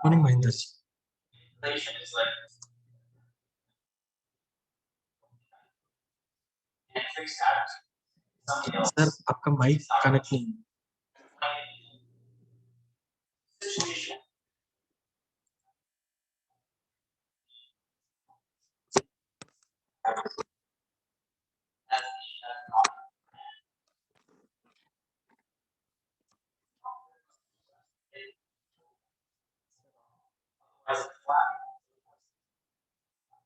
Morning, Mahendra ji. Sir आपका mic connect नहीं है।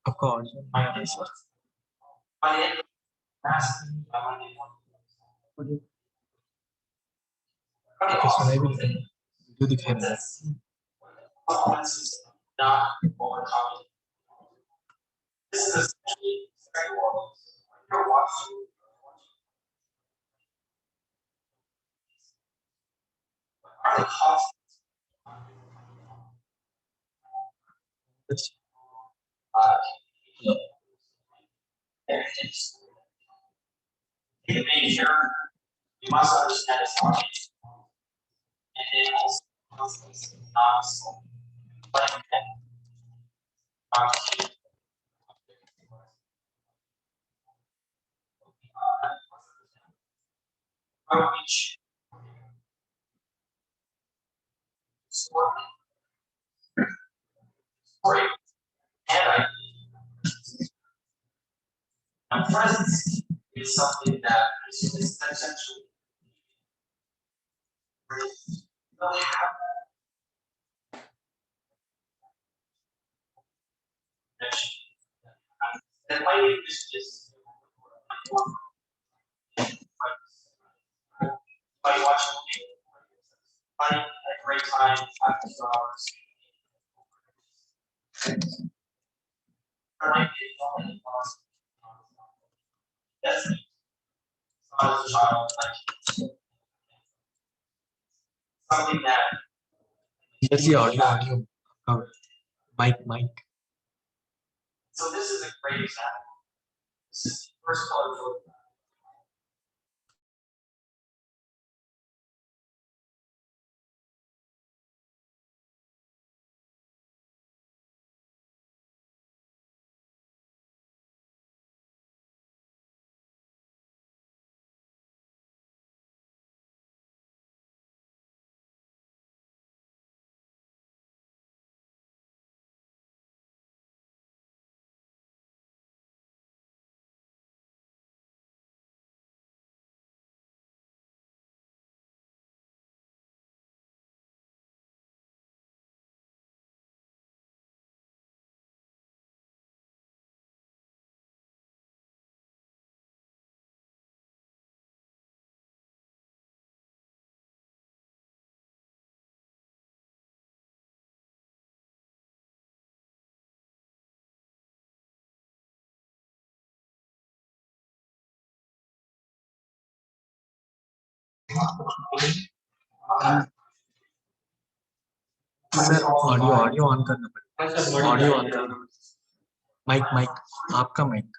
Of course. Okay, so maybe we can do the camera. Let's Let's see audio. Mic. Sir audio on करना पड़ेगा audio on करना mic आपका mic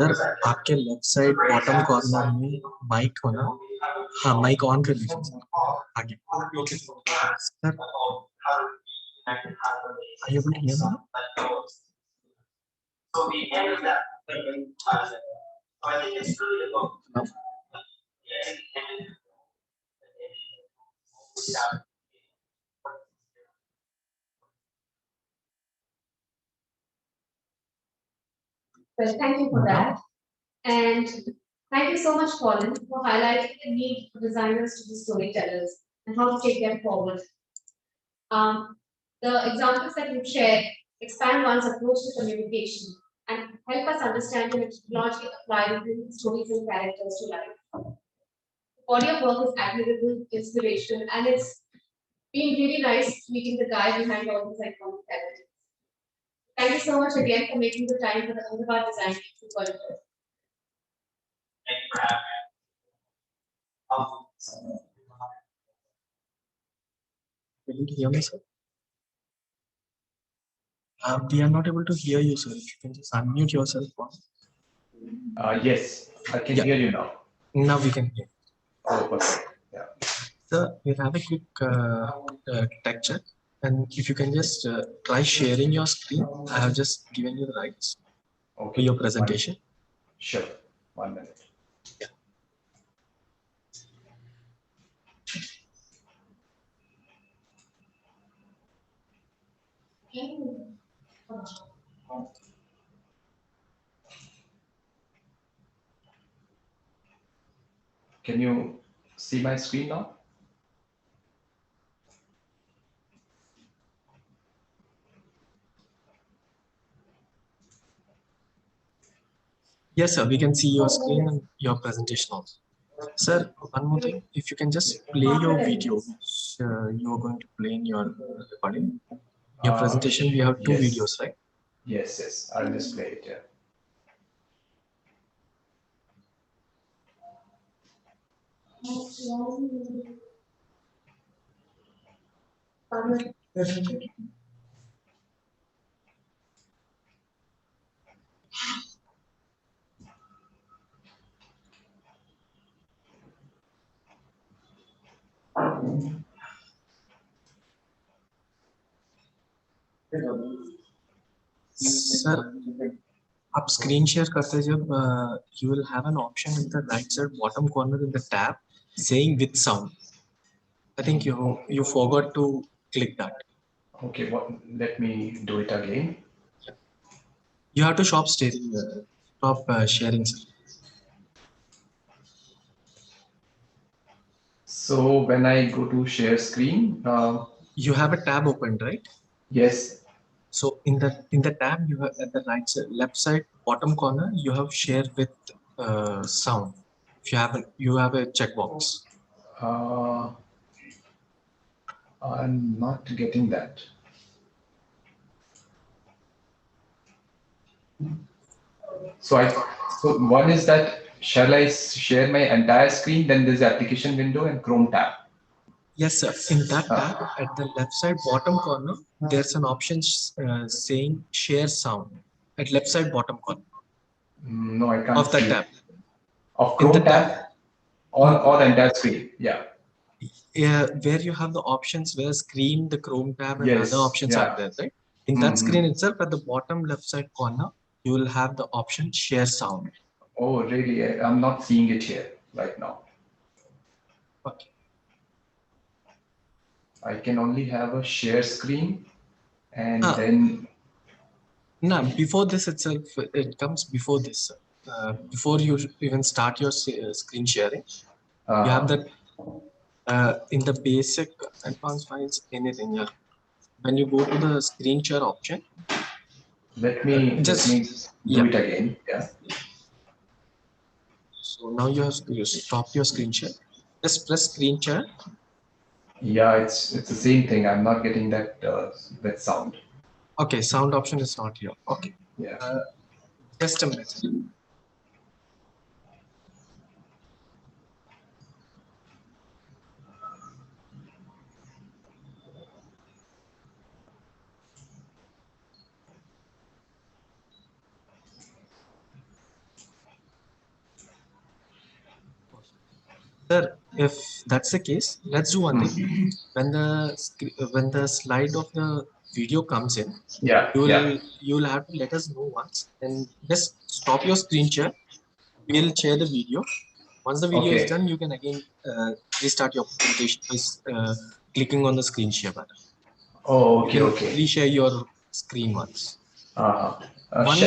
sir आपके left side bottom corner में mic हो ना? हाँ माइक ऑन कर लीजिए सर। आगे sir are you able to hear me? No. Well, thank you for that. And thank you so much, Colin, for highlighting the need for designers to be storytellers and how to take them forward. The examples that you shared expand one's approach to communication and help us understand the methodology applied in bringing stories and characters to life. The body of work is admirable, inspirational, and it's been really nice meeting the guy behind all these iconic characters. Thank you so much again for making the time for the Ahmedabad Design Week project. Able to hear me, sir? We are not able to hear you, sir. If you can just unmute yourself. Yes, I can hear you now. Now we can hear. Oh, perfect. Yeah. Sir, we'll have a quick tech check. And if you can just try sharing your screen, I have just given you the rights for your presentation. Sure. 1 minute. Yeah. Can you see my screen now? Yes, sir. We can see your screen and your presentation also. Sir, one more thing. If you can just play your video, which you are going to play in your recording. Your presentation, we have two yes. videos, right? Yes. I'll just play it, yeah. Sir, आप screen share करते जब you will have an option in the right side bottom corner in the tab saying with sound. I think you forgot to click that. Okay, let me do it again. You have to stop sharing, sir. So when I go to share screen, you have a tab opened, right? Yes. So in the tab, you have at the right side, left side, bottom corner, you have share with sound. If you have a checkbox. I'm not getting that. So one is that shall I share my entire screen? Then there's the application window and Chrome tab. Yes, sir. In that tab, at the left side bottom corner, there's an option saying share sound at left side bottom corner. No, I can't of see that tab. Of Chrome tab or the entire screen. Yeah. Yeah, where you have the options where screen, the Chrome tab, and Yes, other options are there, right? In that screen itself, at the bottom left side corner, you will have the option share sound. Oh, really? I'm not seeing it here right now. Okay. I can only have a share screen and then. No, before this itself, it comes before this. Before you even start your screen sharing, you have that in the basic advanced files, anything. Yeah. When you go to the screen share option, let me do it again. Yeah. So now you stop your screen share. Just press screen share. Yeah, it's the same thing. I'm not getting that that sound. Okay, sound option is not here. Okay. Yeah. Just a minute. Sir, if that's the case, let's do one thing. When the slide of the video comes in, Yeah, yeah. you'll have to let us know once and just stop your screen share. We'll share the video. Once the video is Okay. done, you can again restart your presentation by clicking on the screen share button. Oh, You okay, can okay. reshare your screen once. Uh-huh. One,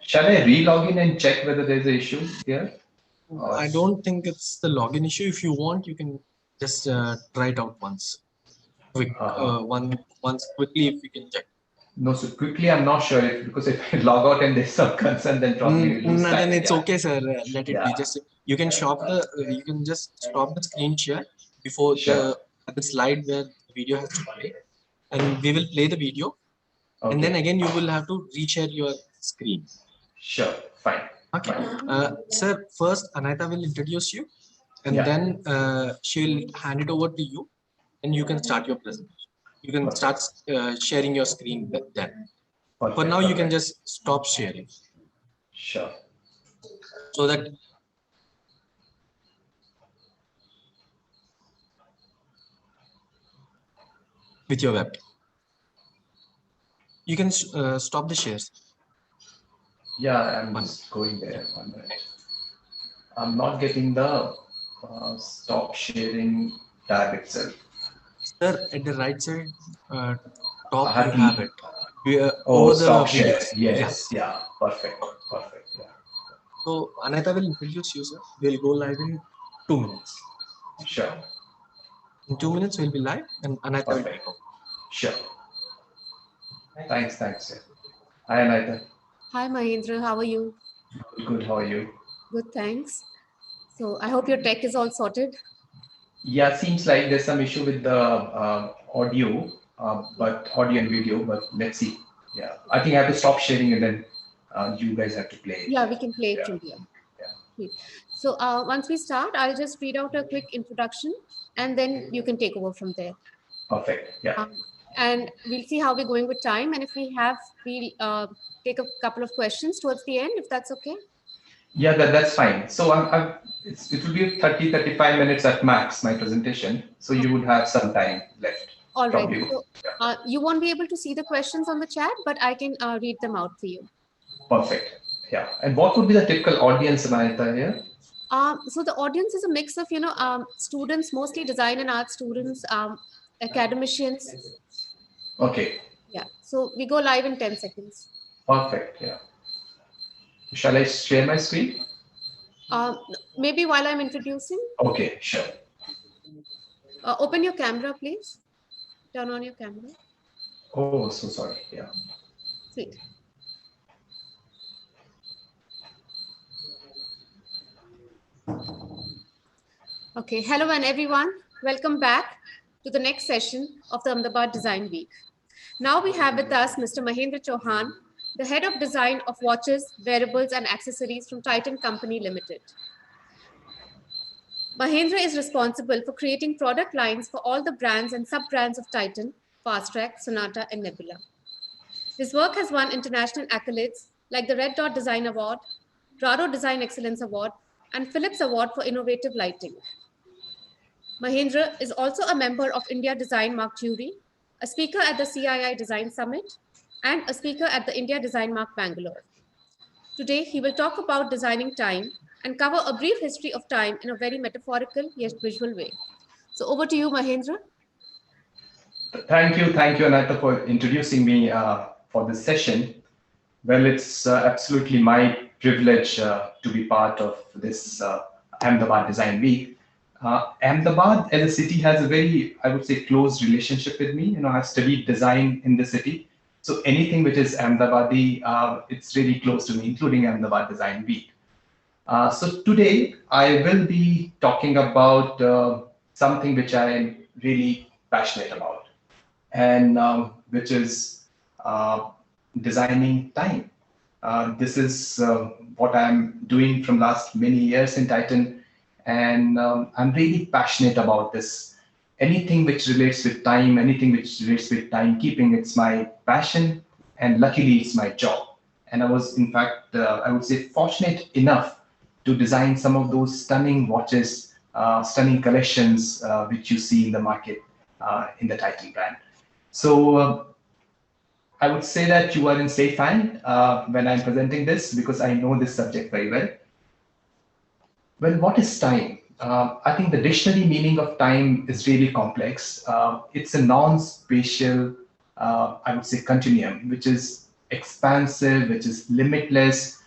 Shall I re-log in and check whether there's an issue here? Or I don't think it's the login issue. If you want, you can just try it out once. uh-huh. Once quickly if you can check. No, so quickly, I'm not sure if because if I log out and there's some concern, then probably we lose No, then time. it's Yeah, okay, sir. Let it be. yeah, Just you can you can just stop the screen share before sure. the slide where the video has to play, and we will play the video, and then Okay, again you will have to reshare your screen. sure, fine, Okay, fine. sir. First, Anita will introduce you, and Yeah, then she'll hand it over to you, and you can start your presentation. You can start perfect, sharing your screen then. For now, perfect, you can perfect. just stop sharing Sure. so that with your web, you can stop the shares. Yeah, I'm One. just going there. 1 minute. I'm not getting the stop sharing tab itself. Sir, at the right side I top, you have have to. it. We, Oh, over the stop share. videos. Yeah. Yes, yeah, perfect, perfect. Yeah, So Anita will introduce you, sir. We'll go live in 2 minutes. sure, In 2 minutes, we'll be live, and Anita will perfect, take over. sure. Thanks, sir. Hi, Anita. Hi, Mahendra. How are you? Good, how are you? Good, thanks. So I hope your tech is all sorted. Yeah, seems like there's some issue with the audio, but audio and video, but let's see. Yeah, I think I have to stop sharing and then you guys have to play it. Yeah, Yeah, we can play it yeah, through here. yeah. Great. So once we start, I'll just read out a quick introduction and then you can take over from there. Perfect. Yeah. And we'll see how we're going with time. And if we have, we'll take a couple of questions towards the end, if that's okay. Yeah, that's fine. So it will be 30, 35 minutes at max, my presentation. So you would have some time left, All right. probably. So you won't be able to see the questions on the chat, but I can read them out for you. Perfect. Yeah. And what would be the typical audience, Samantha, here? So the audience is a mix of, students, mostly design and art students, academicians. Okay. Yeah. So we go live in 10 seconds. Perfect. Yeah. Shall I share my screen? Maybe while I'm introducing, Okay, sure. open your camera, please. Turn on your camera. Oh, so sorry. Yeah. Sweet. Okay. Hello, and everyone. Welcome back to the next session of the Ahmedabad Design Week. Now we have with us Mr. Mahendra Chauhan, the head of design of watches, wearables, and accessories from Titan Company Limited. Mahendra is responsible for creating product lines for all the brands and sub-brands of Titan, Fastrack, Sonata, and Nebula. His work has won international accolades like the Red Dot Design Award, Rado Design Excellence Award, and Philips Award for Innovative Lighting. Mahendra is also a member of India Design Mark jury, a speaker at the CII Design Summit, and a speaker at the India Design Mark Bangalore. Today, he will talk about designing time and cover a brief history of time in a very metaphorical yet visual way. So over to you, Mahendra. Thank you, Anita, for introducing me for this session. Well, it's absolutely my privilege to be part of this Ahmedabad Design Week. Ahmedabad as a city has a very, I would say, close relationship with me. You know, I've studied design in the city. So anything which is Ahmedabadi, it's really close to me, including Ahmedabad Design Week. So today I will be talking about something which I am really passionate about, and which is designing time. This is what I'm doing from last many years in Titan, and I'm really passionate about this. Anything which relates with time, anything which relates with timekeeping, it's my passion, and luckily it's my job. And I was, in fact, I would say, fortunate enough to design some of those stunning watches stunning collections which you see in the market in the Titan brand. So I would say that you are in safe hand when I'm presenting this because I know this subject very well. Well, what is time? I think the dictionary meaning of time is really complex. It's a non-spatial, I would say, continuum, which is expansive, which is limitless,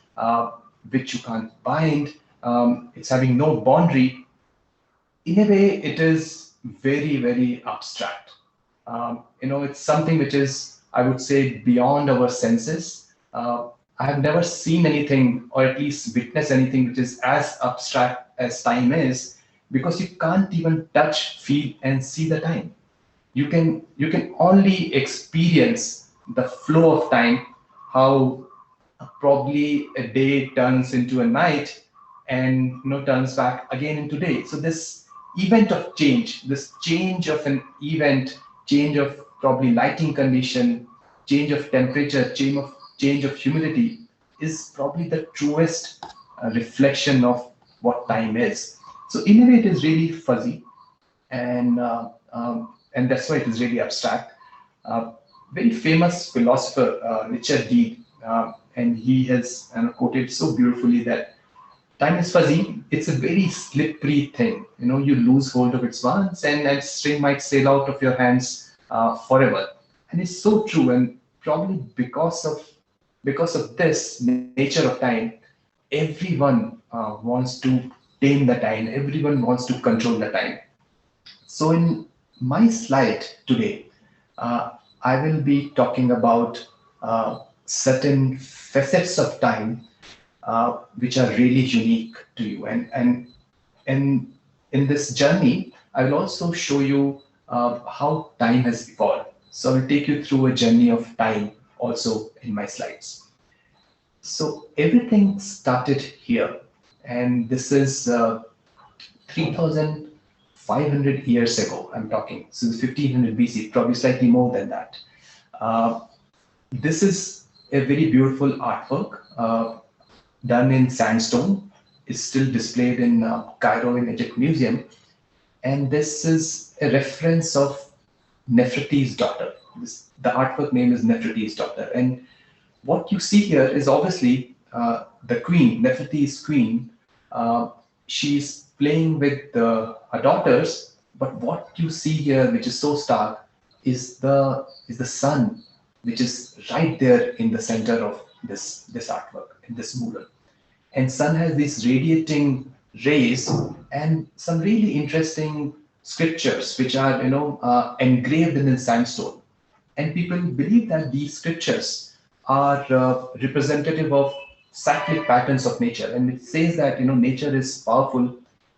which you can't bind. It's having no boundary. In a way, it is very, very abstract. It's something which is, I would say, beyond our senses. I have never seen anything, or at least witnessed anything, which is as abstract as time is, because you can't even touch, feel, and see the time. You can only experience the flow of time, how probably a day turns into a night and turns back again into day. So this event of change, this change of an event, change of probably lighting condition, change of temperature, change of humidity is probably the truest reflection of what time is. So in a way, it is really fuzzy, and that's why it is really abstract. Very famous philosopher Richard Dean, and he has quoted so beautifully that time is fuzzy. It's a very slippery thing. You lose hold of it once, and that string might sail out of your hands forever. And it's so true. And probably because of this nature of time, everyone wants to tame the time. Everyone wants to control the time. So in my slide today, I will be talking about certain facets of time which are really unique to you. And in this journey, I will also show you how time has evolved. So I will take you through a journey of time also in my slides. So everything started here, and this is 3,500 years ago. I'm talking, so 1500 BC, probably slightly more than that. This is a very beautiful artwork done in sandstone. It's still displayed in Cairo in Egypt Museum. And this is a reference of Nefertiti's daughter. The artwork name is Nefertiti's daughter. And what you see here is obviously the queen, Nefertiti's queen. She's playing with her daughters, but what you see here, which is so stark, is the sun, which is right there in the center of this artwork, in this mural. And sun has these radiating rays and some really interesting scriptures which are engraved in the sandstone. And people believe that these scriptures are representative of cyclic patterns of nature. And it says that nature is powerful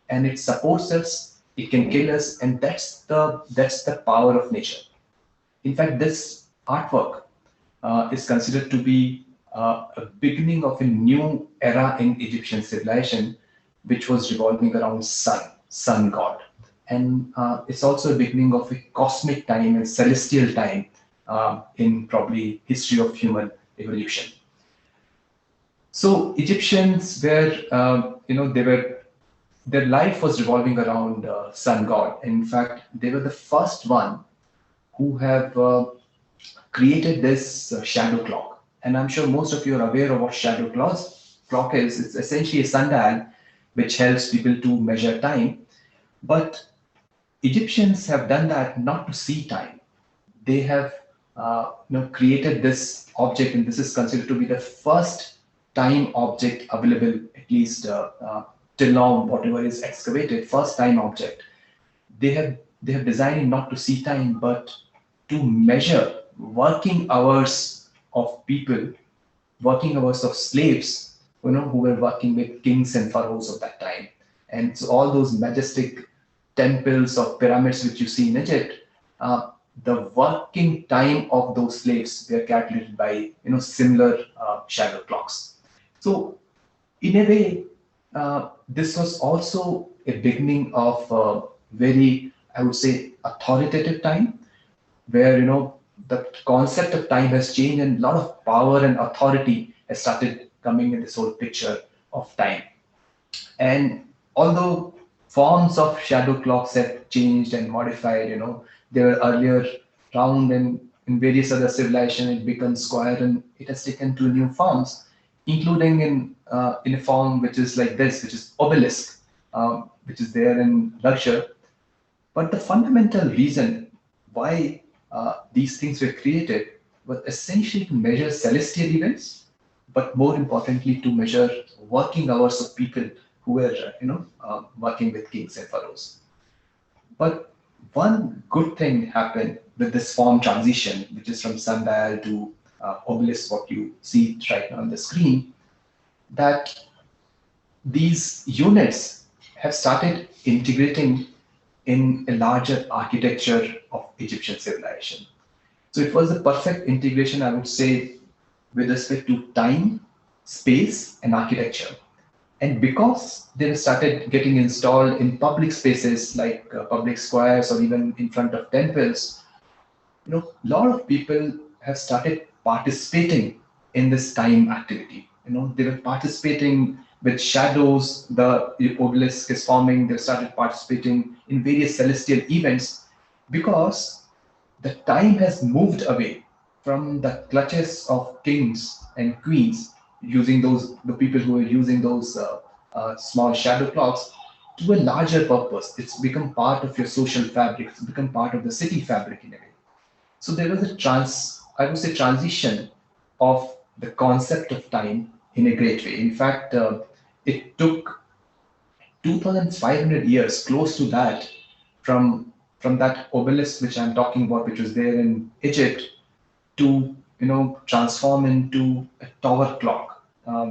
and it supports us, it can kill us, and that's the power of nature. In fact, this artwork is considered to be a beginning of a new era in Egyptian civilization, which was revolving around sun god. And it's also a beginning of a cosmic time and celestial time in probably history of human evolution. So Egyptians were, their life was revolving around sun god. In fact, they were the first one who have created this shadow clock. And I'm sure most of you are aware of what shadow clock is. It's essentially a sundial which helps people to measure time. But Egyptians have done that not to see time. They have created this object, and this is considered to be the first time object available, at least till now, whatever is excavated, first time object. They have designed it not to see time, but to measure working hours of people, working hours of slaves, who were working with kings and pharaohs of that time. And so all those majestic temples or pyramids which you see in Egypt, the working time of those slaves were calculated by similar shadow clocks. So in a way, this was also a beginning of a very, I would say, authoritative time, where the concept of time has changed and a lot of power and authority has started coming in this whole picture of time. And although forms of shadow clocks have changed and modified. They were earlier round, and in various other civilization it becomes square, and it has taken to new forms, including in a form which is like this, which is obelisk, which is there in Russia. But the fundamental reason why these things were created was essentially to measure celestial events, but more importantly to measure working hours of people who were, working with kings and pharaohs. But one good thing happened with this form transition, which is from sundial to obelisk, what you see right now on the screen, that these units have started integrating in a larger architecture of Egyptian civilization. So it was a perfect integration, I would say, with respect to time, space, and architecture. And because they started getting installed in public spaces like public squares or even in front of temples, a lot of people have started participating in this time activity. They were participating with shadows, the obelisk is forming, they started participating in various celestial events because the time has moved away from the clutches of kings and queens using the people who are using those small shadow clocks to a larger purpose. It's become part of your social fabric, it's become part of the city fabric in a way. So there was a I would say, transition of the concept of time in a great way. In fact, it took 2,500 years, close to that, from that obelisk which I'm talking about, which was there in Egypt, to transform into a tower clock,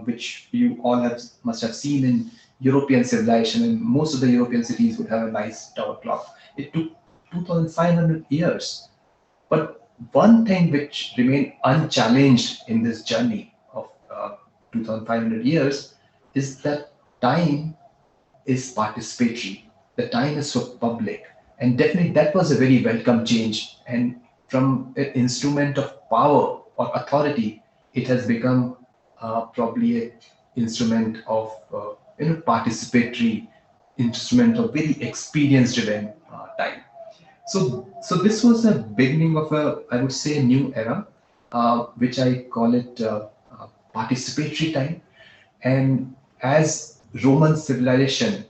which you all must have seen in European civilization, and most of the European cities would have a nice tower clock. It took 2,500 years, but one thing which remained unchallenged in this journey of 2,500 years is that time is participatory. The time is for public. And definitely that was a very welcome change. And from an instrument of power or authority, it has become probably an instrument of participatory, instrument of very experience-driven time. So this was the beginning of I would say, a new era, which I call it participatory time. And as Roman civilization,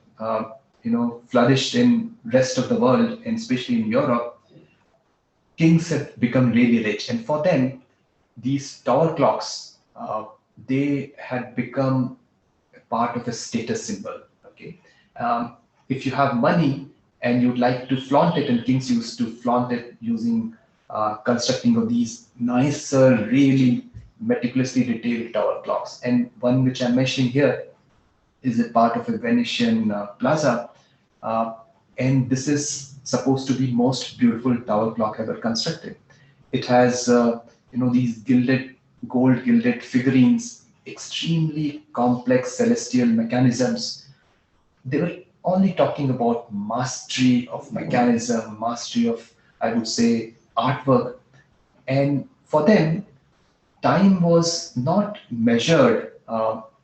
flourished in rest of the world, and especially in Europe, kings have become really rich, and for them, these tower clocks, they had become a part of a status symbol. Okay, if you have money and you'd like to flaunt it, and kings used to flaunt it using constructing of these nicer, really meticulously detailed tower clocks. And one which I'm mentioning here is a part of a Venetian plaza, uh, and this is supposed to be most beautiful tower clock ever constructed. It has these gold gilded figurines, extremely complex celestial mechanisms. They were only talking about mastery of mechanism, mastery of, I would say, artwork. And for them, time was not measured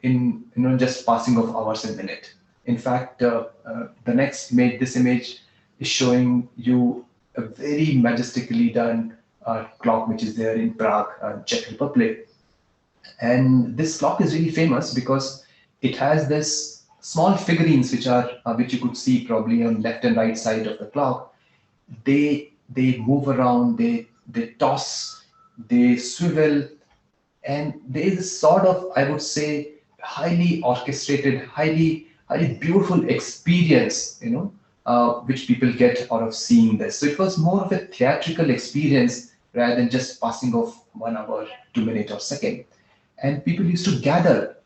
in just passing of hours a minute. In fact, the next image, this image is showing you a very majestically done clock which is there in Prague, Czech Republic. And this clock is really famous because it has this small figurines which you could see probably on left and right side of the clock. They move around, they toss, they swivel, and there is a sort of, I would say, highly orchestrated, highly beautiful experience, which people get out of seeing this. So it was more of a theatrical experience rather than just passing of 1 hour, 2 minutes, or second. And people used to gather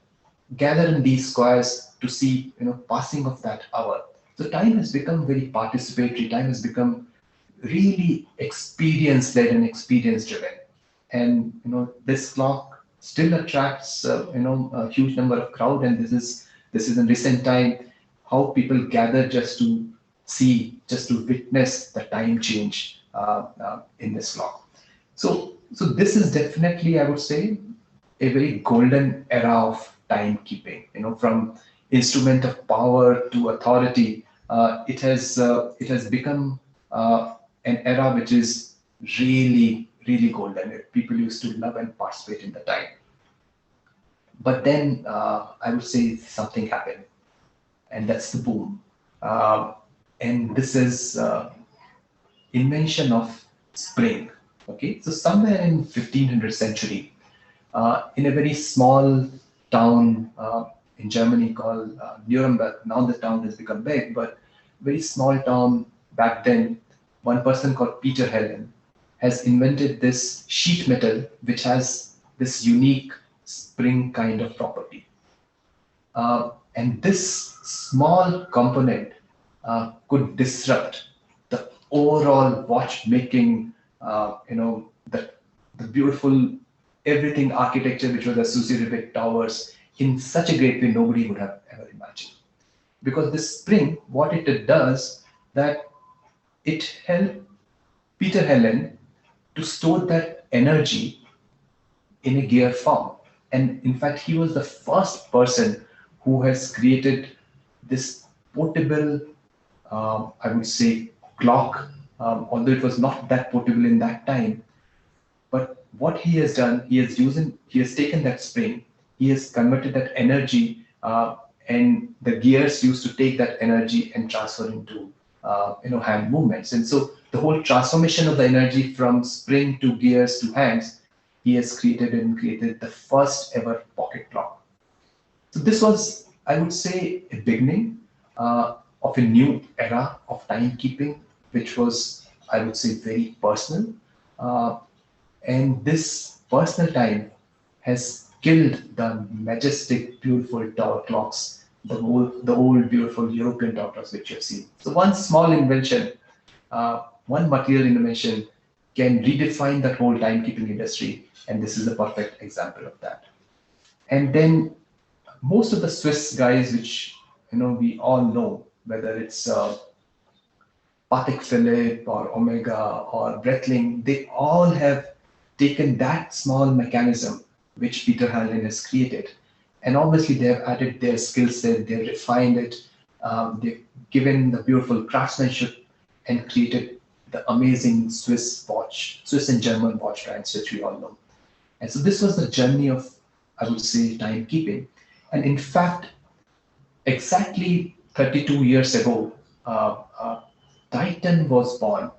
in these squares to see, passing of that hour. So time has become very participatory. Time has become really experience-led and experience-driven. And this clock still attracts a huge number of crowd. And this is in recent time how people gather just to see, just to witness the time change in this clock. So this is definitely, I would say, a very golden era of timekeeping. From instrument of power to authority, it has become an era which is really golden. People used to love and participate in the time. But then I would say something happened, and that's the boom. Um, and this is invention of spring. Okay, so somewhere in 1500th century, in a very small town in Germany called Nuremberg. Now the town has become big, but very small town back then. One person called Peter Hellen has invented this sheet metal which has this unique spring kind of property. And this small component could disrupt the overall watchmaking, the beautiful everything architecture which was associated with towers in such a great way nobody would have ever imagined. Because this spring, what it does, that it helped Peter Hellen to store that energy in a gear form. And in fact, he was the first person who has created this portable, I would say, clock, although it was not that portable in that time. But what he has done, he has taken that spring, he has converted that energy, and the gears used to take that energy and transfer into hand movements. And so the whole transformation of the energy from spring to gears to hands, he has created the first ever pocket clock. So this was, I would say, a beginning of a new era of timekeeping, which was, I would say, very personal. And this personal time has killed the majestic, beautiful tower clocks, the old beautiful European tower clocks which you have seen. So one small invention, one material innovation can redefine that whole timekeeping industry, and this is a perfect example of that. And then most of the Swiss guys, which we all know, whether it's Patek Philippe or Omega or Breitling, they all have taken that small mechanism which Peter Hellen has created. And obviously they have added their skill set, they've refined it, they've given the beautiful craftsmanship and created the amazing Swiss and German watch brands which we all know. And so this was the journey of, I would say, timekeeping. And in fact, exactly 32 years ago, Titan was born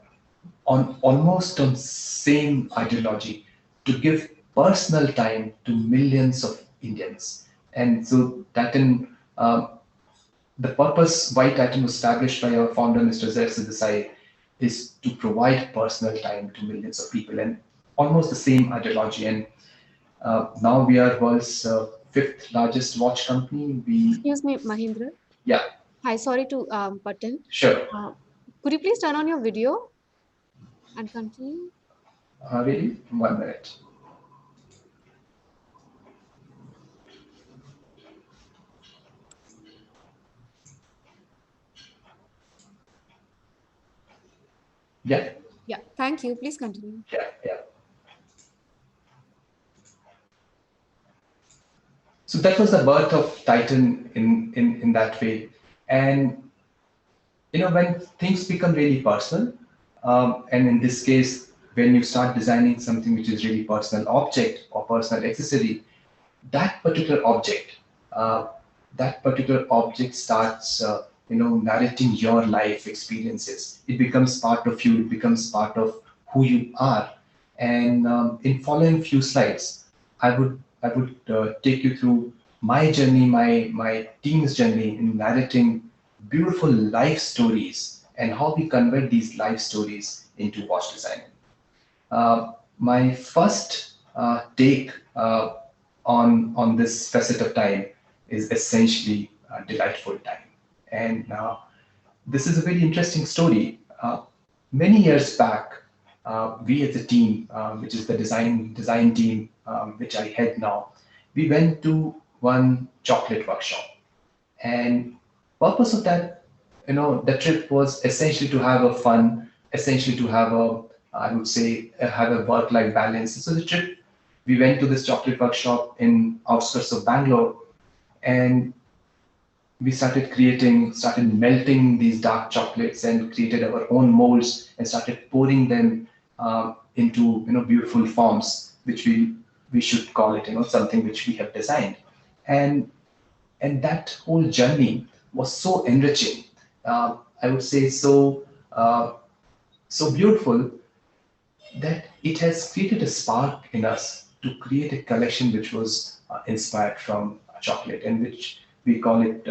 on almost on same ideology to give personal time to millions of Indians. And so Titan, the purpose why Titan was established by our founder, Mr. Zersi Desai, is to provide personal time to millions of people, and almost the same ideology. And now we are world's fifth largest watch company. Excuse me, Mahendra. Yeah. Hi, sorry to butt in. Sure. Could you please turn on your video and continue? Really? 1 minute. Yeah. Yeah, thank you. Please continue. Yeah. So that was the birth of Titan in that way. And when things become really personal, and in this case, when you start designing something which is really personal object or personal accessory, that particular object starts, narrating your life experiences. It becomes part of you. It becomes part of who you are. And in following few slides, I would take you through my journey, my team's journey in narrating beautiful life stories and how we convert these life stories into watch design. My first take on this facet of time is essentially delightful time. And this is a very interesting story. Many years back, we as a team, which is the design team, which I head now, we went to one chocolate workshop. And purpose of that, the trip was essentially to have a fun, essentially to have I would say, have a work-life balance. So the trip, we went to this chocolate workshop in outskirts of Bangalore, and we started melting these dark chocolates and created our own molds and started pouring them into beautiful forms, which we should call it something which we have designed, and that whole journey was so enriching. I would say so beautiful that it has created a spark in us to create a collection which was inspired from chocolate, and which we call it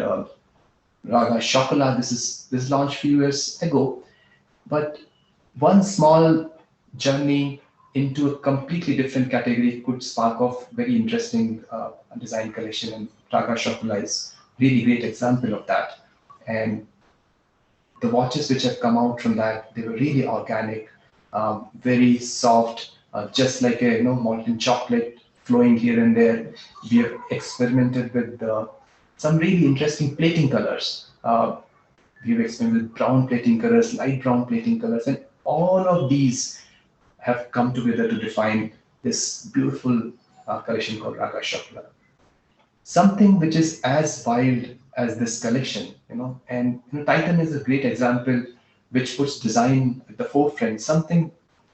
Raga Chocolat. This launched a few years ago, but one small journey into a completely different category could spark off very interesting design collection, and Raga Chocolat is really great example of that. And the watches which have come out from that, they were really organic, very soft, just like a molten chocolate flowing here and there. We have experimented with some really interesting plating colors. We've experimented with brown plating colors, light brown plating colors, and all of these have come together to define this beautiful collection called Raga Chocolat. Something which is as wild as this collection, and Titan is a great example which puts design at the forefront. Something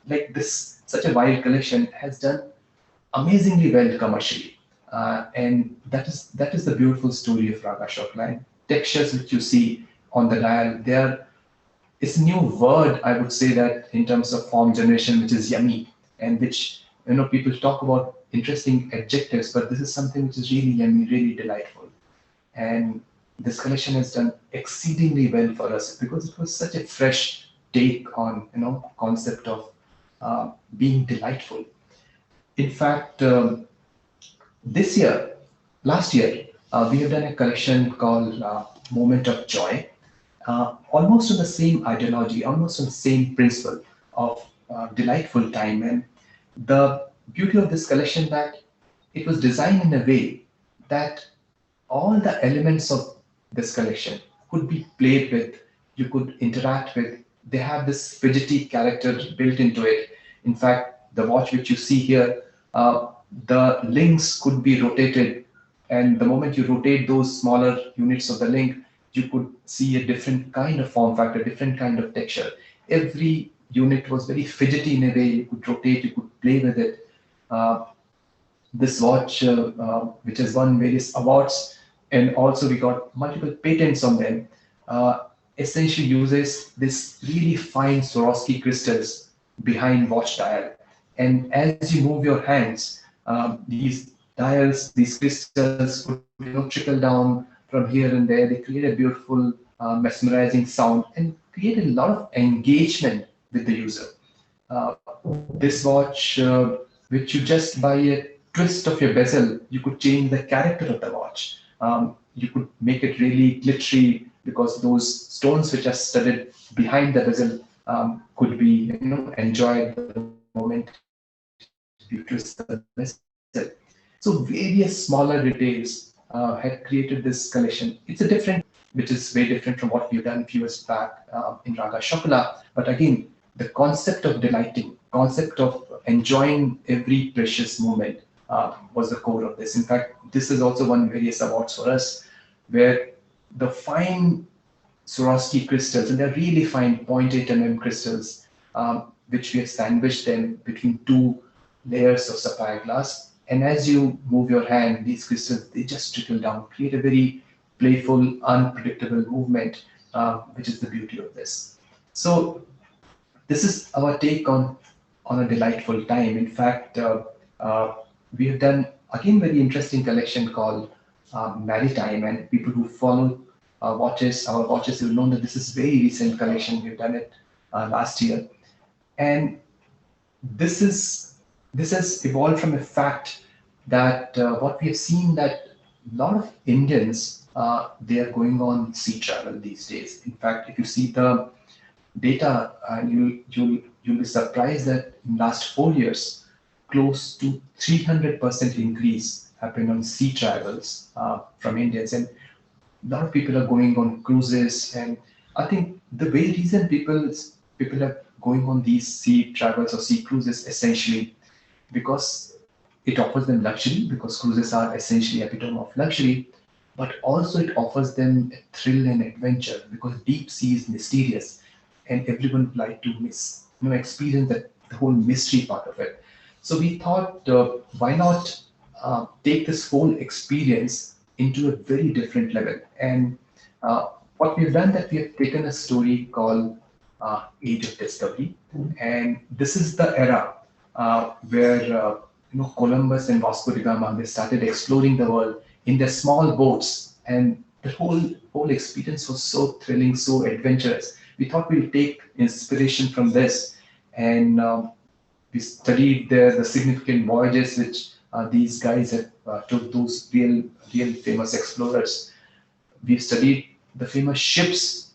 like this, such a wild collection, has done amazingly well commercially, and that is the beautiful story of Raga Chocolat. Textures which you see on the dial, it's a new word, I would say, that in terms of form generation, which is yummy, and which people talk about interesting adjectives, but this is something which is really yummy, really delightful. And this collection has done exceedingly well for us because it was such a fresh take on concept of being delightful. In fact, last year, we have done a collection called Moment of Joy, almost on the same ideology, almost on the same principle of delightful time. And the beauty of this collection, that it was designed in a way that all the elements of this collection could be played with, you could interact with. They have this fidgety character built into it. In fact, the watch which you see here, the links could be rotated, and the moment you rotate those smaller units of the link, you could see a different kind of form factor, different kind of texture. Every unit was very fidgety in a way. You could rotate, you could play with it. This watch, which has won various awards, and also we got multiple patents on them, essentially uses this really fine Swarovski crystals behind watch dial. And as you move your hands, these dials, these crystals could trickle down from here and there. They create a beautiful, mesmerizing sound and create a lot of engagement with the user. This watch, which you just by a twist of your bezel, you could change the character of the watch. You could make it really glittery because those stones which are studded behind the bezel could be enjoyed the moment you twist the bezel. So various smaller details had created this collection. It's a different, which is very different from what we've done a few years back in Raga Chocolat. But again, the concept of delighting, concept of enjoying every precious moment was the core of this. In fact, this has also won various awards for us, where the fine Swarovski crystals, and they're really fine 0.8 mm crystals, which we have sandwiched them between two layers of sapphire glass. And as you move your hand, these crystals, they just trickle down, create a very playful, unpredictable movement, which is the beauty of this. So this is our take on a delightful time. In fact, we have done again very interesting collection called Maritime, and people who follow our watches will know that this is very recent collection. We've done it last year, and this has evolved from a fact that what we have seen, that a lot of Indians, they are going on sea travel these days. In fact, if you see the data, you'll be surprised that in last 4 years, close to 300% increase happened on sea travels from Indians, and a lot of people are going on cruises. And I think the very reason people are going on these sea travels or sea cruises, essentially because it offers them luxury, because cruises are essentially epitome of luxury, but also it offers them a thrill and adventure because deep sea is mysterious, and everyone would like to experience that the whole mystery part of it. So we thought, why not take this whole experience into a very different level? And what we've done that we have taken a story called Age of Discovery, and this is the era where Columbus and Vasco da Gama, they started exploring the world in their small boats, and the whole experience was so thrilling, so adventurous. We thought we'll take inspiration from this, and we studied the significant voyages which these guys have took, those real famous explorers. We've studied the famous ships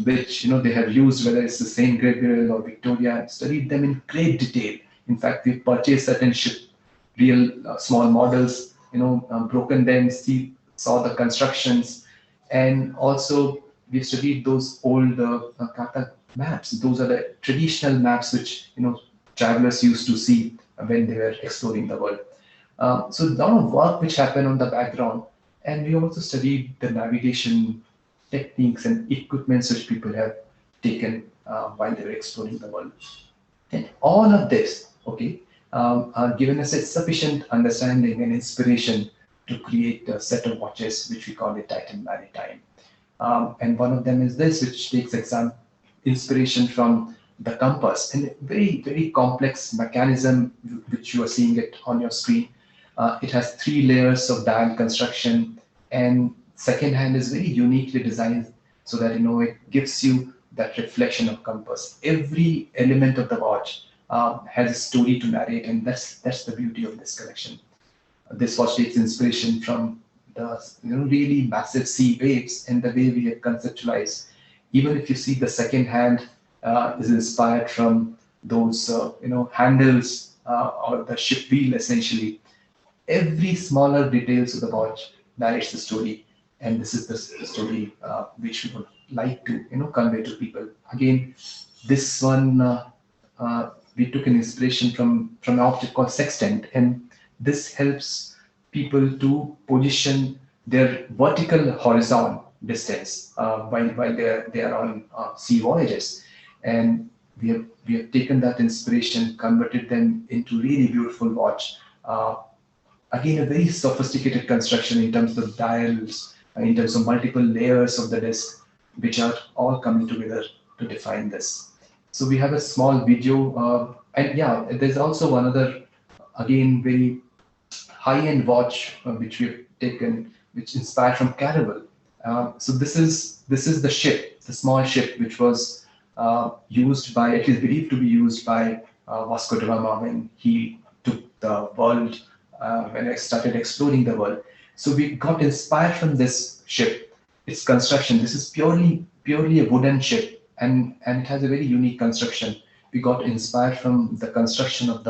which they have used, whether it's the Saint Gabriel or Victoria, and studied them in great detail. In fact, we purchased certain ship, real small models, broken them, saw the constructions, and also we studied those old Kata maps. Those are the traditional maps which travelers used to see when they were exploring the world. So a lot of work which happened on the background, and we also studied the navigation techniques and equipments which people have taken while they were exploring the world. And all of this, okay, are given us a sufficient understanding and inspiration to create a set of watches which we call the Titan Maritime. And one of them is this, which takes inspiration from the compass, and a very, very complex mechanism which you are seeing it on your screen. It has 3 layers of dial construction, and second hand is very uniquely designed so that it gives you that reflection of compass. Every element of the watch has a story to narrate, and that's the beauty of this collection. This watch takes inspiration from the really massive sea waves and the way we have conceptualized. Even if you see the second hand is inspired from those handles or the ship wheel essentially. Every smaller details of the watch narrates the story, and this is the story which we would like to convey to people. Again, this one we took an inspiration from an object called sextant, and this helps people to position their vertical horizon distance while they are on sea voyages. And we have taken that inspiration, converted them into really beautiful watch. Again, a very sophisticated construction in terms of dials, in terms of multiple layers of the disc, which are all coming together to define this. So we have a small video, and yeah, there's also one other, again, very high-end watch which we've taken, which inspired from Caravel. So this is the ship, the small ship, which was used by, at least believed to be used by Vasco da Gama when he took the world, when I started exploring the world. So we got inspired from this ship, its construction. This is purely a wooden ship, and it has a very unique construction. We got inspired from the construction of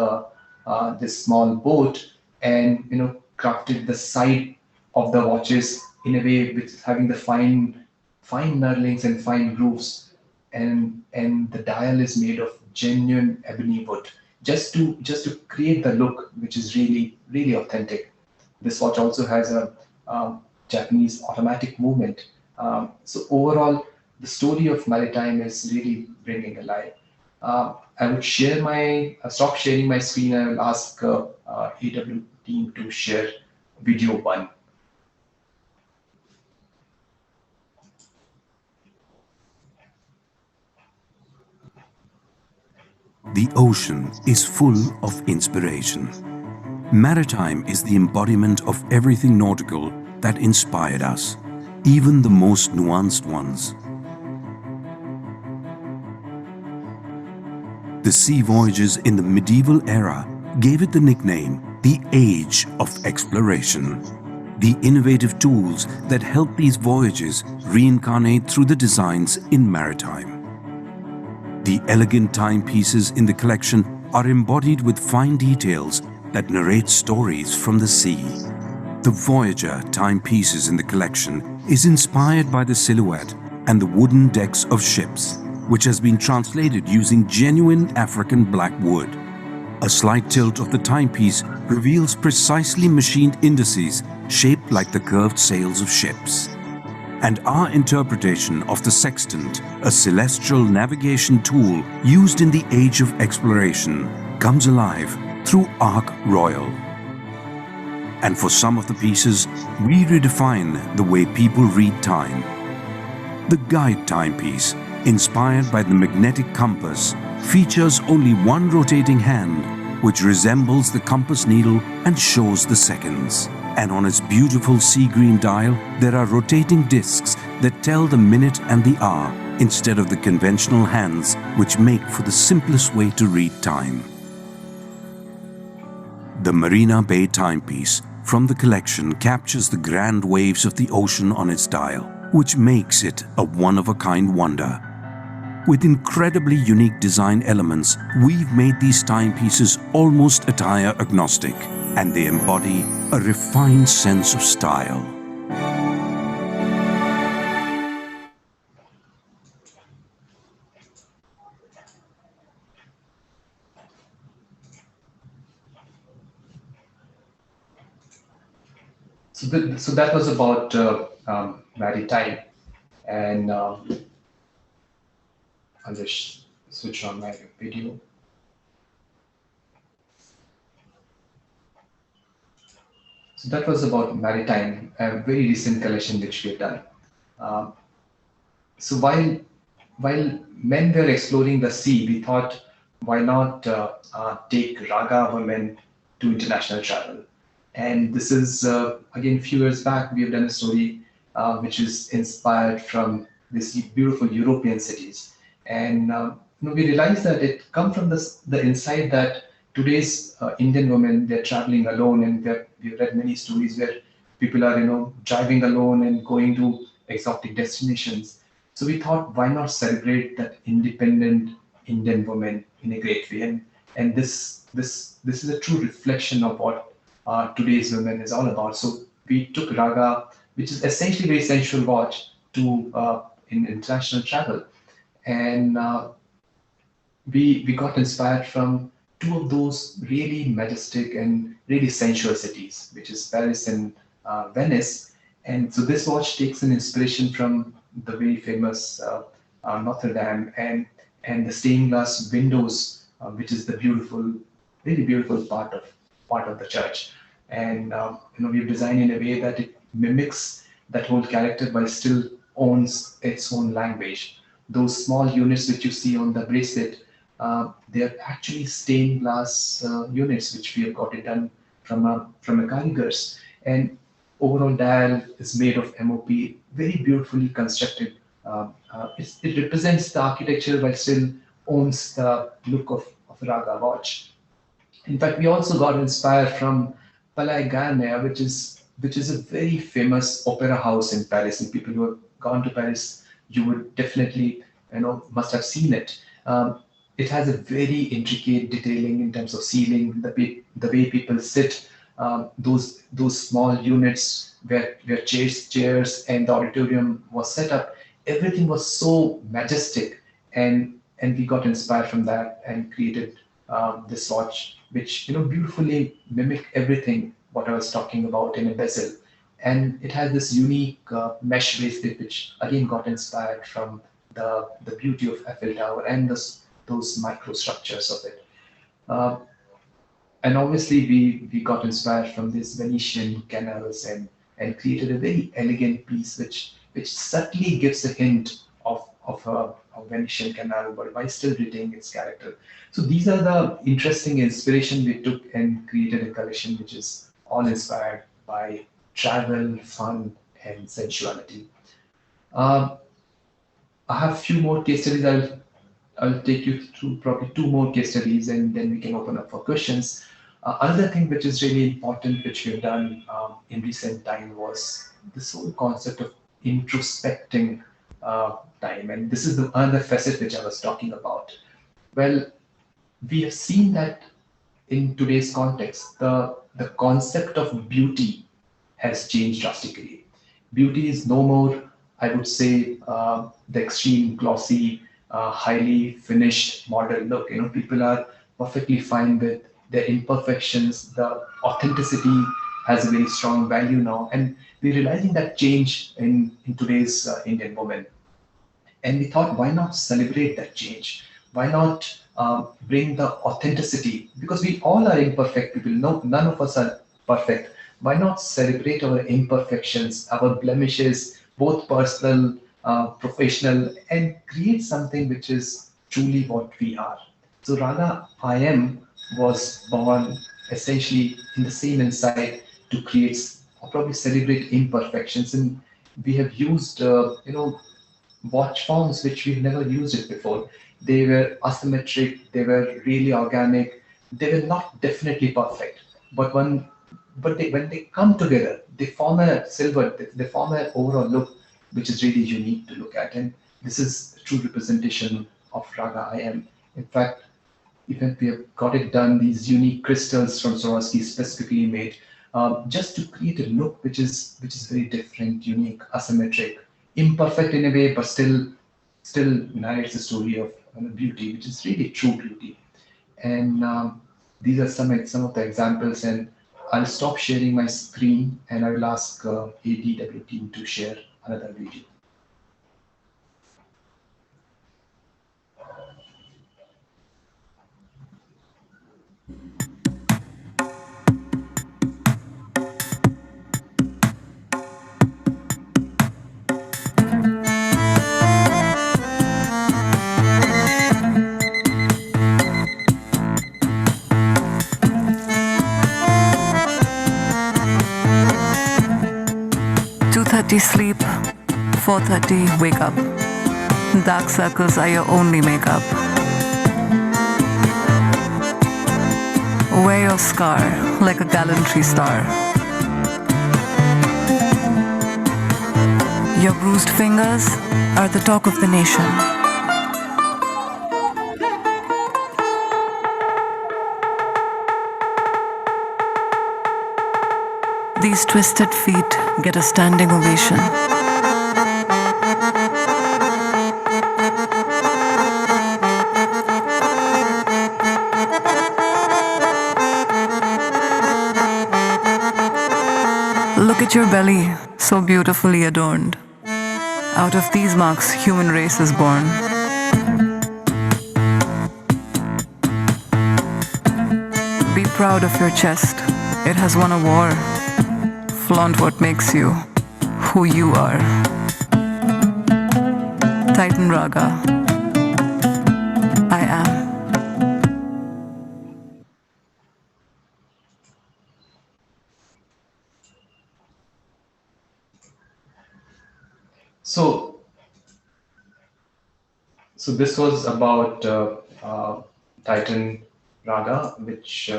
this small boat, and crafted the side of the watches in a way which is having the fine knurlings and fine grooves, and the dial is made of genuine ebony wood, just to create the look which is really, really authentic. This watch also has a Japanese automatic movement. So overall, the story of maritime is really bringing alive. I would stop sharing my screen. I will ask AW team to share video 1. The ocean is full of inspiration. Maritime is the embodiment of everything nautical that inspired us, even the most nuanced ones. The sea voyages in the medieval era gave it the nickname the Age of Exploration. The innovative tools that help these voyages reincarnate through the designs in maritime. The elegant timepieces in the collection are embodied with fine details that narrate stories from the sea. The Voyager Timepieces in the collection is inspired by the silhouette and the wooden decks of ships, which has been translated using genuine African black wood. A slight tilt of the timepiece reveals precisely machined indices shaped like the curved sails of ships. And our interpretation of the sextant, a celestial navigation tool used in the age of exploration, comes alive through Arc Royal. And for some of the pieces, we redefine the way people read time. The guide timepiece, inspired by the magnetic compass, features only one rotating hand, which resembles the compass needle and shows the seconds. And on its beautiful sea green dial, there are rotating discs that tell the minute and the hour, instead of the conventional hands, which make for the simplest way to read time. The Marina Bay Timepiece from the collection captures the grand waves of the ocean on its dial, which makes it a one-of-a-kind wonder. With incredibly unique design elements, we've made these timepieces almost attire agnostic, and they embody a refined sense of style. So that was about maritime, and I'll just switch on my video. So that was about maritime, a very recent collection which we have done. So while men were exploring the sea, we thought, why not take Raga women to international travel? And this is, again, a few years back, we have done a story which is inspired from these beautiful European cities. And we realized that it comes from the insight that today's Indian women, they're traveling alone, and we've read many stories where people are, driving alone and going to exotic destinations. So we thought, why not celebrate that independent Indian woman in a great way? And this is a true reflection of what today's women is all about. So we took Raga, which is essentially a very sensual watch, to in international travel, and we got inspired from two of those really majestic and really sensual cities, which is Paris and Venice. And so this watch takes an inspiration from the very famous Notre Dame and the stained glass windows, which is the beautiful, really beautiful part of the church. And we've designed in a way that it mimics that whole character but still owns its own language. Those small units which you see on the bracelet, they're actually stained glass units which we have got it done from a carriger's. And overall dial is made of MOP, very beautifully constructed. It represents the architecture but still owns the look of Raga watch. In fact, we also got inspired from Palais Garnier, which is a very famous opera house in Paris. And people who have gone to Paris, you would definitely, must have seen it. It has a very intricate detailing in terms of ceiling, the way people sit, those small units where chairs and the auditorium was set up. Everything was so majestic, and we got inspired from that and created this watch, which beautifully mimic everything what I was talking about in a bezel. And it has this unique mesh bracelet, which again got inspired from the beauty of Eiffel Tower and those microstructures of it. And obviously we got inspired from these Venetian canals and created a very elegant piece which subtly gives a hint of a Venetian canal, but while still retaining its character. So these are the interesting inspiration we took and created a collection which is all inspired by travel, fun, and sensuality. I have a few more case studies. I'll take you through probably two more case studies, and then we can open up for questions. Another thing which is really important, which we've done in recent time, was this whole concept of introspecting time. And this is the other facet which I was talking about. Well, we have seen that in today's context, the concept of beauty has changed drastically. Beauty is no more, I would say, the extreme glossy, highly finished model look. People are perfectly fine with their imperfections. The authenticity has a very strong value now, and we're realizing that change in today's Indian women. And we thought, why not celebrate that change? Why not bring the authenticity? Because we all are imperfect people. No, none of us are perfect. Why not celebrate our imperfections, our blemishes, both personal, professional, and create something which is truly what we are? So Raga I Am was born essentially in the same insight to create or probably celebrate imperfections. And we have used, watch forms which we've never used it before. They were asymmetric, they were really organic, they were not definitely perfect. But when they come together, they form a silver, they form an overall look which is really unique to look at. And this is a true representation of Raga I Am. In fact, even we have got it done, these unique crystals from Swarovski specifically made, just to create a look which is very different, unique, asymmetric, imperfect in a way, but still narrates the story of beauty, which is really true beauty. And these are some of the examples. And I'll stop sharing my screen, and I will ask ADW team to share another video. Sleep, 4:30 wake up. Dark circles are your only makeup. Wear your scar like a gallantry star. Your bruised fingers are the talk of the nation. These twisted feet get a standing ovation. Look at your belly, so beautifully adorned. Out of these marks, human race is born. Be proud of your chest. It has won a war. Flaunt what makes you who you are. Titan Raga I Am. So this was about Titan Raga, which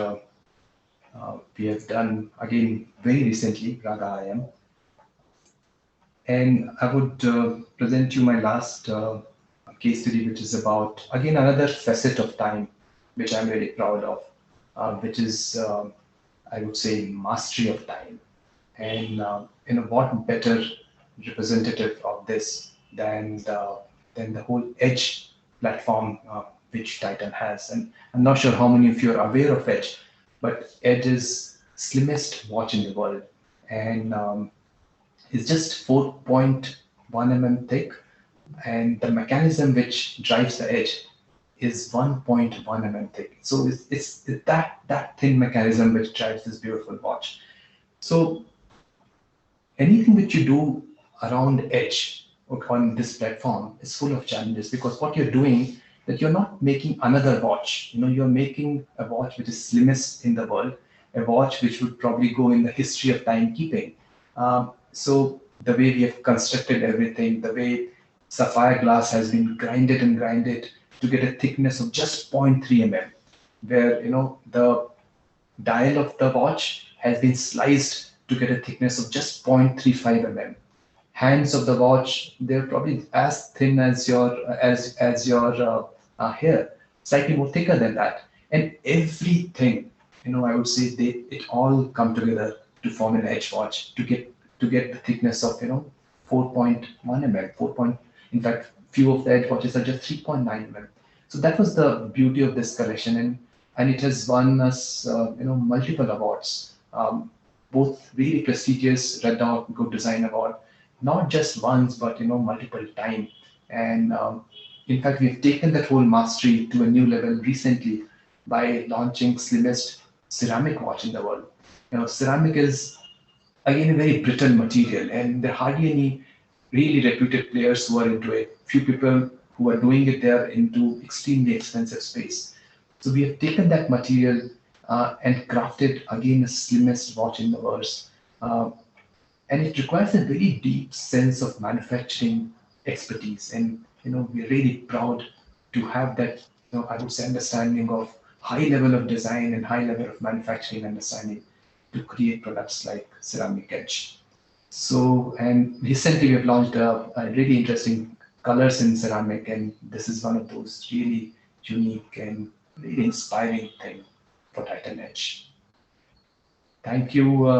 we have done again very recently, Raga I Am. And I would present you my last case study, which is about, again, another facet of time, which I'm very proud of, which is, I would say, mastery of time. And what better representative of this than the whole Edge platform which Titan has. And I'm not sure how many of you are aware of Edge, but Edge is slimmest watch in the world, and it's just 4.1 mm thick, and the mechanism which drives the Edge is 1.1 mm thick. So it's that thin mechanism which drives this beautiful watch. So anything which you do around Edge or on this platform is full of challenges, because what you're doing, that you're not making another watch. You're making a watch which is slimmest in the world, a watch which would probably go in the history of timekeeping. So the way we have constructed everything, the way sapphire glass has been grinded and grinded to get a thickness of just 0.3 mm, where the dial of the watch has been sliced to get a thickness of just 0.35 mm. Hands of the watch, they're probably as thin as your hair, slightly more thicker than that. And everything, I would say it all come together to form an Edge watch to get the thickness of 4.1 mm. In fact, few of the Edge watches are just 3.9 mm. So that was the beauty of this collection, and and it has won us, multiple awards, both really prestigious Red Dot Good Design Award, not just once, but multiple time. And in fact, we've taken that whole mastery to a new level recently by launching Slimmest ceramic watch in the world. Ceramic is again a very brittle material, and there are hardly any really reputed players who are into it. Few people who are doing it, they are into extremely expensive space. So we have taken that material and crafted again the slimmest watch in the world. Uh, and it requires a very deep sense of manufacturing expertise. And we're really proud to have that, I would say, understanding of high level of design and high level of manufacturing understanding to create products like ceramic edge. So, and recently we have launched a really interesting colors in ceramic, and this is one of those really unique and really inspiring thing for Titan Edge. Thank you,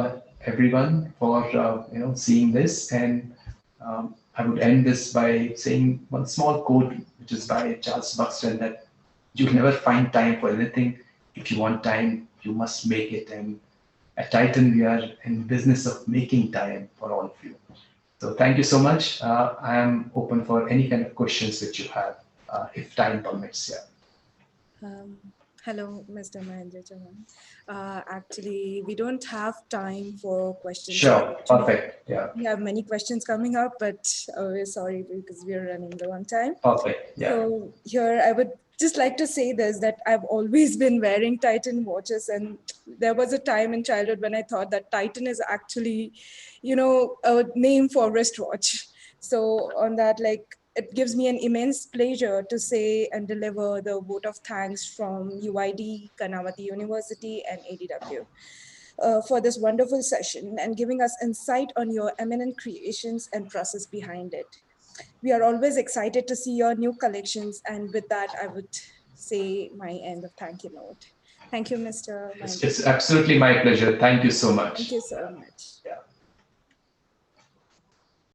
everyone, for seeing this, and I would end this by saying one small quote, which is by Charles Buxton, that you'll never find time for anything. If you want time, you must make it, and at Titan, we are in the business of making time for all of you. So thank you so much. I am open for any kind of questions that you have, if time permits. Yeah. Hello, Mr. Mahendra Chauhan. Actually, we don't have time for questions. Sure, perfect. Yeah. We have many questions coming up, but we're sorry because we're running low on time. Perfect. Yeah. So here, I would just like to say this, that I've always been wearing Titan watches, and there was a time in childhood when I thought that Titan is actually, a name for wristwatch. So on that, it gives me an immense pleasure to say and deliver the vote of thanks from UID, Kanawati University, and ADW for this wonderful session and giving us insight on your eminent creations and process behind it. We are always excited to see your new collections, and with that, I would say my end of thank you note. Thank you, Mr. It's absolutely my pleasure. Thank you so much. Thank you so much. Yeah.